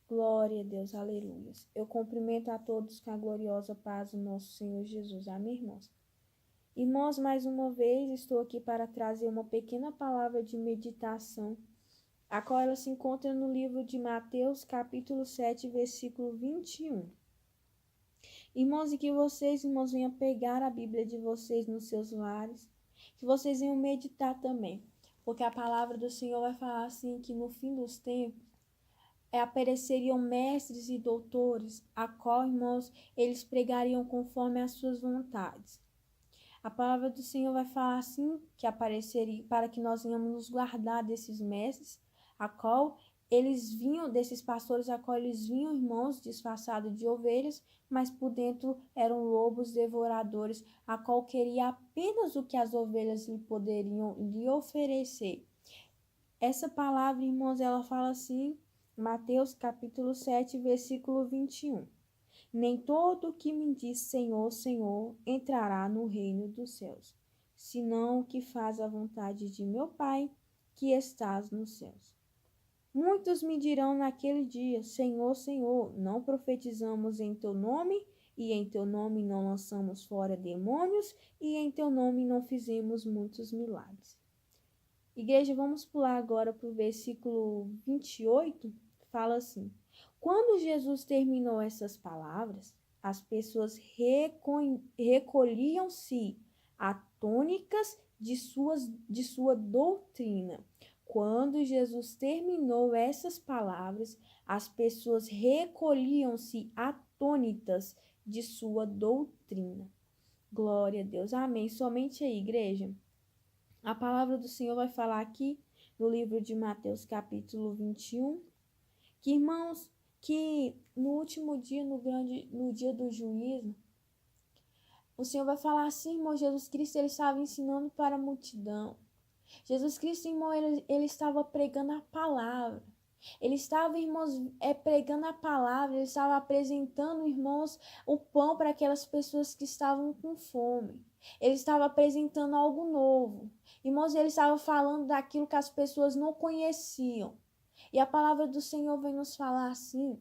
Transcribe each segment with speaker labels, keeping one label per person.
Speaker 1: Glória a Deus, aleluia. Eu cumprimento a todos com a gloriosa paz do nosso Senhor Jesus. Amém, irmãos? Irmãos, mais uma vez estou aqui para trazer uma pequena palavra de meditação, a qual ela se encontra no livro de Mateus, capítulo 7, versículo 21. Irmãos, e que vocês, irmãos, venham pegar a Bíblia de vocês nos seus lares, que vocês venham meditar também, porque a palavra do Senhor vai falar assim, que no fim dos tempos, apareceriam mestres e doutores, a qual, irmãos, eles pregariam conforme as suas vontades. A palavra do Senhor vai falar assim, que apareceria, para que nós venhamos nos guardar desses mestres, a qual eles vinham, desses pastores, a qual eles vinham, irmãos, disfarçados de ovelhas, mas por dentro eram lobos devoradores, a qual queria apenas o que as ovelhas lhe poderiam lhe oferecer. Essa palavra, irmãos, ela fala assim, Mateus capítulo 7, versículo 21. Nem todo o que me diz Senhor, Senhor, entrará no reino dos céus, senão o que faz a vontade de meu Pai, que estás nos céus. Muitos me dirão naquele dia, Senhor, Senhor, não profetizamos em teu nome, e em teu nome não lançamos fora demônios, e em teu nome não fizemos muitos milagres. Igreja, vamos pular agora para o versículo 28, fala assim, quando Jesus terminou essas palavras, as pessoas recolhiam-se atônicas de sua doutrina. Quando Jesus terminou essas palavras, as pessoas recolhiam-se atônitas de sua doutrina. Glória a Deus. Amém. Somente aí, igreja. A palavra do Senhor vai falar aqui no livro de Mateus, capítulo 21, que, irmãos, que no último dia, no dia do juízo, o Senhor vai falar assim, irmão, Jesus Cristo, ele estava ensinando para a multidão. Jesus Cristo, irmão, ele estava pregando a palavra. Ele estava, irmãos, pregando a palavra, ele estava apresentando, irmãos, o pão para aquelas pessoas que estavam com fome. Ele estava apresentando algo novo. Irmãos, ele estava falando daquilo que as pessoas não conheciam. E a palavra do Senhor vem nos falar assim,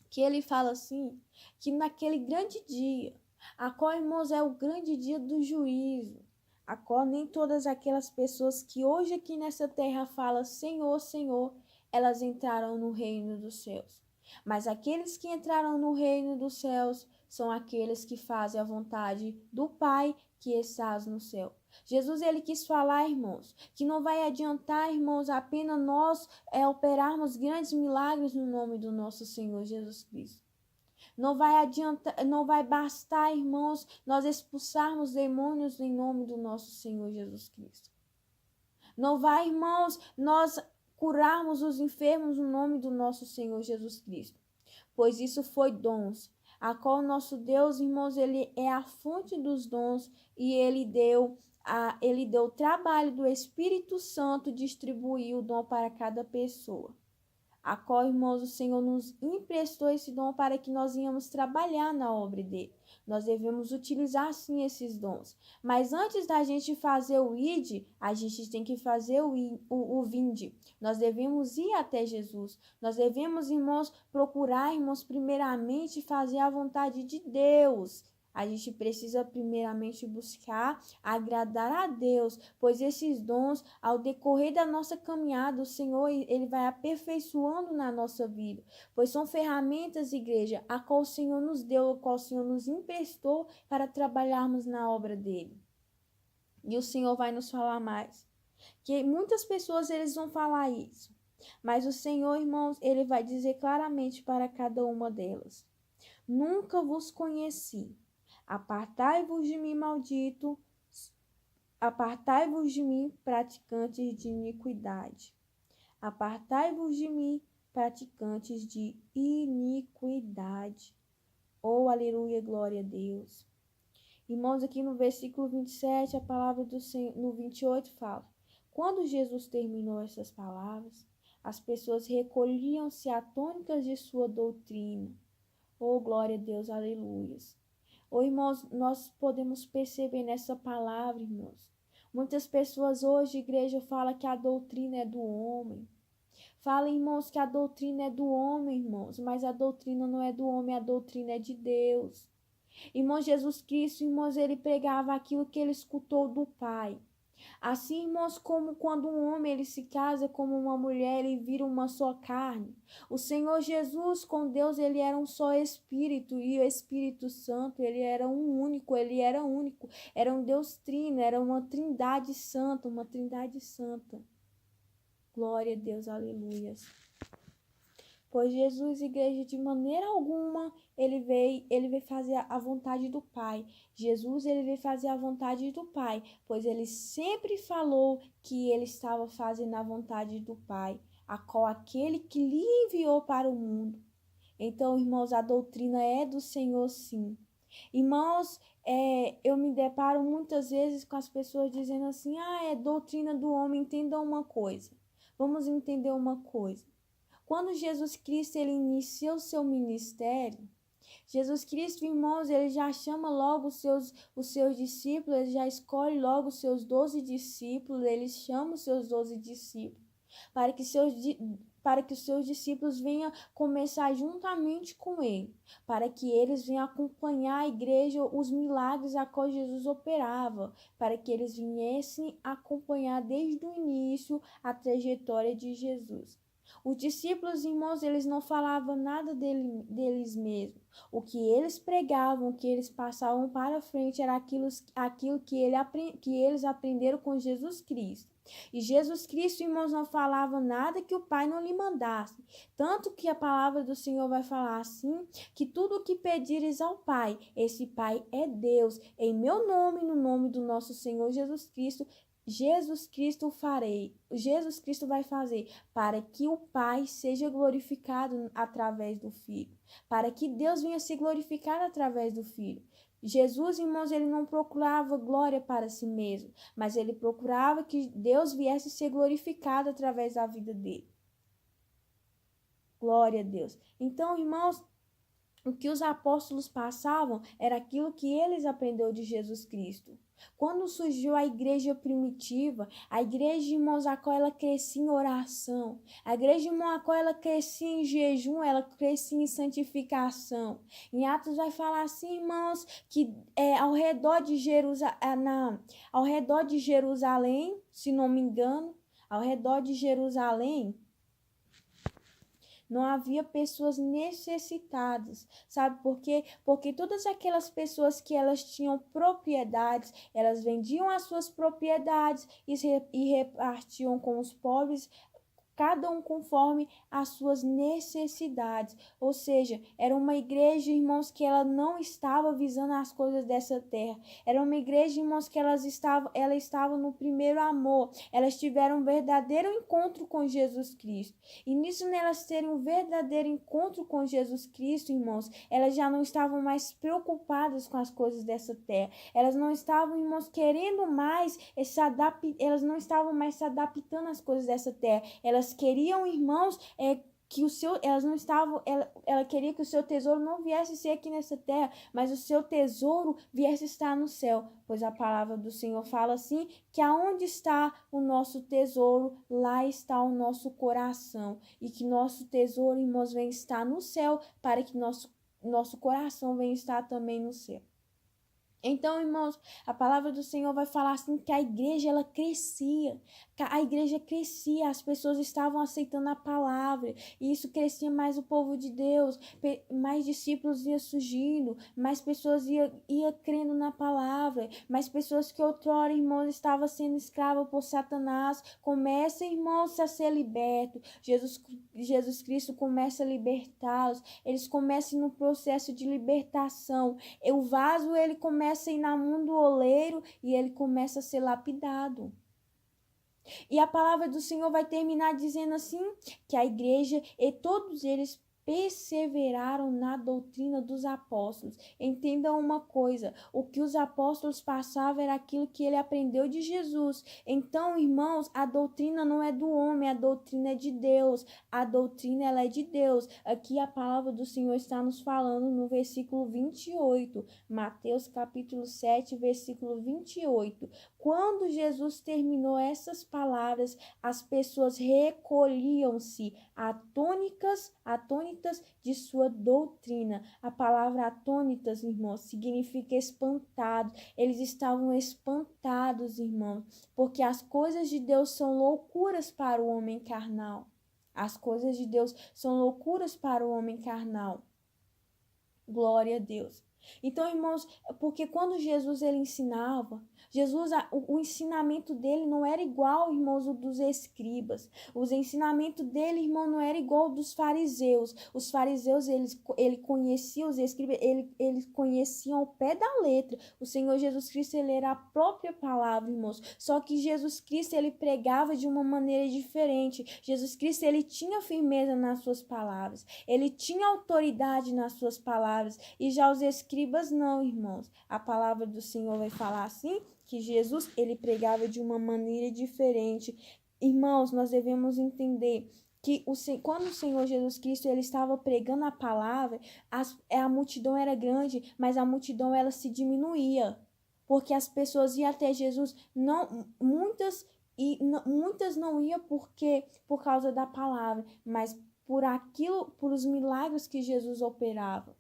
Speaker 1: que ele fala assim, que naquele grande dia, a qual, irmãos, é o grande dia do juízo, a qual nem todas aquelas pessoas que hoje aqui nessa terra falam Senhor, Senhor, elas entrarão no reino dos céus. Mas aqueles que entrarão no reino dos céus são aqueles que fazem a vontade do Pai que estás no céu. Jesus, ele quis falar, irmãos, que não vai adiantar, irmãos, apenas nós operarmos grandes milagres no nome do nosso Senhor Jesus Cristo. Não vai adiantar, não vai bastar, irmãos, nós expulsarmos demônios em nome do nosso Senhor Jesus Cristo. Não vai, irmãos, nós curarmos os enfermos no nome do nosso Senhor Jesus Cristo. Pois isso foi dons, a qual nosso Deus, irmãos, ele é a fonte dos dons e ele deu o trabalho do Espírito Santo distribuir o dom para cada pessoa. A qual, irmãos, o Senhor nos emprestou esse dom para que nós íamos trabalhar na obra dele. Nós devemos utilizar, sim, esses dons. Mas antes da gente fazer o ide, a gente tem que fazer o vinde. Nós devemos ir até Jesus. Nós devemos, irmãos, procurar, irmãos, primeiramente fazer a vontade de Deus. A gente precisa primeiramente buscar agradar a Deus, pois esses dons, ao decorrer da nossa caminhada, o Senhor, ele vai aperfeiçoando na nossa vida, pois são ferramentas, igreja, a qual o Senhor nos deu, a qual o Senhor nos emprestou para trabalharmos na obra dele. E o Senhor vai nos falar mais, que muitas pessoas eles vão falar isso, mas o Senhor, irmãos, ele vai dizer claramente para cada uma delas: nunca vos conheci. Apartai-vos de mim, maldito, apartai-vos de mim, praticantes de iniquidade. Apartai-vos de mim, praticantes de iniquidade. Oh, aleluia, glória a Deus. Irmãos, aqui no versículo 27, a palavra do Senhor, no 28 fala: quando Jesus terminou essas palavras, as pessoas recolhiam-se atônicas de sua doutrina. Oh, glória a Deus, aleluias. Oh, irmãos, nós podemos perceber nessa palavra, irmãos. Muitas pessoas hoje, igreja, falam que a doutrina é do homem. Fala, irmãos, que a doutrina é do homem, irmãos, mas a doutrina não é do homem, a doutrina é de Deus. Irmão, Jesus Cristo, irmãos, ele pregava aquilo que ele escutou do Pai. Assim, irmãos, como quando um homem ele se casa como uma mulher, ele vira uma só carne. O Senhor Jesus com Deus, ele era um só Espírito, e o Espírito Santo, ele era único, era um Deus trino, era uma trindade santa, uma trindade santa. Glória a Deus, aleluias. Pois Jesus, igreja, de maneira alguma, ele veio fazer a vontade do Pai. Jesus, ele veio fazer a vontade do Pai, pois ele sempre falou que ele estava fazendo a vontade do Pai, a qual aquele que lhe enviou para o mundo. Então, irmãos, a doutrina é do Senhor, sim. Irmãos, eu me deparo muitas vezes com as pessoas dizendo assim, é doutrina do homem. Entendam uma coisa. Vamos entender uma coisa. Quando Jesus Cristo ele inicia o seu ministério, Jesus Cristo, irmãos, ele já chama logo os seus discípulos, ele já escolhe logo os seus 12 discípulos, ele chama os seus 12 discípulos, para que os seus discípulos venham começar juntamente com ele, para que eles venham acompanhar a igreja, os milagres a qual Jesus operava, para que eles viessem acompanhar desde o início a trajetória de Jesus. Os discípulos, irmãos, eles não falavam nada deles mesmos. O que eles pregavam, o que eles passavam para frente era aquilo que eles aprenderam com Jesus Cristo. E Jesus Cristo, irmãos, não falava nada que o Pai não lhe mandasse. Tanto que a palavra do Senhor vai falar assim, que tudo o que pedires ao Pai, esse Pai é Deus. Em meu nome, no nome do nosso Senhor Jesus Cristo vai fazer para que o Pai seja glorificado através do Filho, para que Deus venha se glorificar através do Filho. Jesus, irmãos, ele não procurava glória para si mesmo, mas ele procurava que Deus viesse ser glorificado através da vida dele. Glória a Deus. Então, irmãos, o que os apóstolos passavam era aquilo que eles aprenderam de Jesus Cristo. Quando surgiu a igreja primitiva, a igreja, irmãos, a qual ela crescia em oração, a igreja, irmão, a qual ela crescia em jejum, ela crescia em santificação. Em Atos vai falar assim, irmãos, que ao redor de Jerusalém, se não me engano, ao redor de Jerusalém, não havia pessoas necessitadas, sabe por quê? Porque todas aquelas pessoas que elas tinham propriedades, elas vendiam as suas propriedades e repartiam com os pobres, cada um conforme as suas necessidades. Ou seja, era uma igreja, irmãos, que ela não estava visando as coisas dessa terra. Era uma igreja, irmãos, que ela estava no primeiro amor. Elas tiveram um verdadeiro encontro com Jesus Cristo. E nisso, nelas terem um verdadeiro encontro com Jesus Cristo, irmãos, elas já não estavam mais preocupadas com as coisas dessa terra. Elas não estavam, irmãos, querendo mais elas não estavam mais se adaptando às coisas dessa terra. Elas queriam, irmãos, ela queria que o seu tesouro não viesse ser aqui nessa terra, mas o seu tesouro viesse estar no céu, pois a palavra do Senhor fala assim, que aonde está o nosso tesouro, lá está o nosso coração, e que nosso tesouro, irmãos, venha estar no céu, para que nosso coração venha estar também no céu. Então, irmãos, a palavra do Senhor vai falar assim que a igreja ela crescia, as pessoas estavam aceitando a palavra, e isso crescia mais o povo de Deus, mais discípulos iam surgindo, mais pessoas iam crendo na palavra, mais pessoas que outrora, irmãos, estavam sendo escravas por Satanás, começam, irmãos, a ser libertos, Jesus Cristo começa a libertá-los, eles começam no processo de libertação, o vaso ele começa a ir na mão do oleiro e ele começa a ser lapidado. E a palavra do Senhor vai terminar dizendo assim, que a igreja e todos eles perseveraram na doutrina dos apóstolos. Entendam uma coisa, o que os apóstolos passavam era aquilo que ele aprendeu de Jesus. Então, irmãos, a doutrina não é do homem, a doutrina é de Deus. A doutrina ela é de Deus. Aqui a palavra do Senhor está nos falando no versículo 28, Mateus capítulo 7, versículo 28. Quando Jesus terminou essas palavras, as pessoas recolhiam-se atônitas de sua doutrina. A palavra atônitas, irmãos, significa espantado. Eles estavam espantados, irmãos, porque as coisas de Deus são loucuras para o homem carnal. As coisas de Deus são loucuras para o homem carnal. Glória a Deus. Então, irmãos, porque quando Jesus ele ensinava, o ensinamento dele não era igual, irmãos, o dos escribas. O ensinamento dele, irmão, não era igual ao dos fariseus. Os fariseus, ele conheciam os escribas, eles conheciam ao pé da letra. O Senhor Jesus Cristo, ele era a própria palavra, irmãos. Só que Jesus Cristo, ele pregava de uma maneira diferente. Jesus Cristo, ele tinha firmeza nas suas palavras. Ele tinha autoridade nas suas palavras. E já os escribas não, irmãos. A palavra do Senhor vai falar assim, que Jesus, ele pregava de uma maneira diferente. Irmãos, nós devemos entender que quando o Senhor Jesus Cristo ele estava pregando a palavra, a multidão era grande, mas a multidão ela se diminuía, porque as pessoas iam até Jesus, muitas não iam por causa da palavra, mas por os milagres que Jesus operava.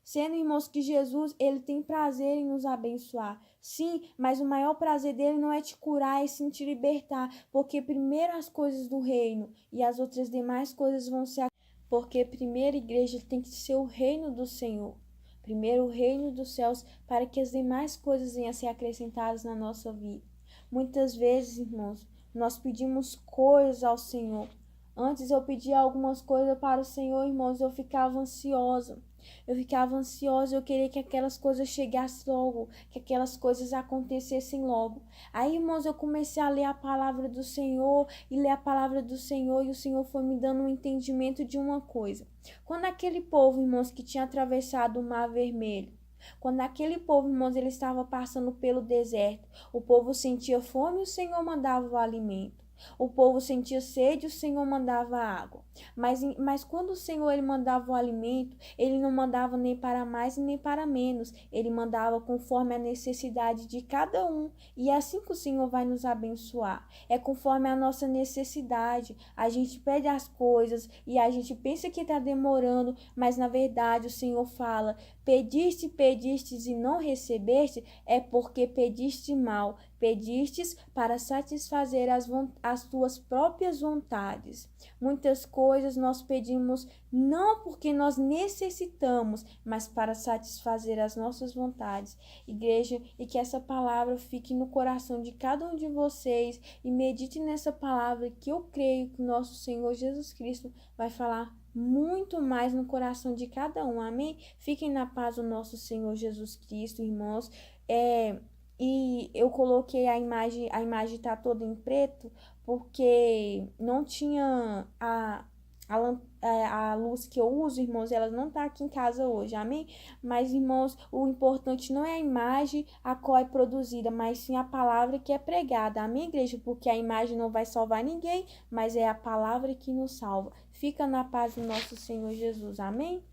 Speaker 1: Sendo, irmãos, que Jesus, ele tem prazer em nos abençoar. Sim, mas o maior prazer dele não é te curar e sim te libertar. Porque primeiro as coisas do reino e as outras demais coisas vão ser... Porque primeiro, igreja, tem que ser o reino do Senhor. Primeiro o reino dos céus, para que as demais coisas venham a ser acrescentadas na nossa vida. Muitas vezes, irmãos, nós pedimos coisas ao Senhor. Antes eu pedia algumas coisas para o Senhor, irmãos, eu ficava ansiosa. Eu queria que aquelas coisas chegassem logo, que aquelas coisas acontecessem logo. Aí, irmãos, eu comecei a ler a palavra do Senhor e ler a palavra do Senhor, e o Senhor foi me dando um entendimento de uma coisa. Quando aquele povo, irmãos, que tinha atravessado o Mar Vermelho, quando aquele povo, irmãos, ele estava passando pelo deserto, o povo sentia fome e o Senhor mandava o alimento. O povo sentia sede, o Senhor mandava água. Mas quando o Senhor ele mandava o alimento, ele não mandava nem para mais nem para menos. Ele mandava conforme a necessidade de cada um. E é assim que o Senhor vai nos abençoar. É conforme a nossa necessidade. A gente pede as coisas e a gente pensa que está demorando, mas na verdade o Senhor fala: pedistes e não recebeste, é porque pediste mal. Pedistes para satisfazer as tuas próprias vontades. Muitas coisas nós pedimos não porque nós necessitamos, mas para satisfazer as nossas vontades. Igreja, e que essa palavra fique no coração de cada um de vocês e medite nessa palavra, que eu creio que o nosso Senhor Jesus Cristo vai falar muito mais no coração de cada um. Amém? Fiquem na paz do nosso Senhor Jesus Cristo, irmãos. E eu coloquei a imagem tá toda em preto, porque não tinha a luz que eu uso, irmãos, ela não tá aqui em casa hoje, amém? Mas, irmãos, o importante não é a imagem a qual é produzida, mas sim a palavra que é pregada, amém, igreja? Porque a imagem não vai salvar ninguém, mas é a palavra que nos salva. Fica na paz do nosso Senhor Jesus, amém?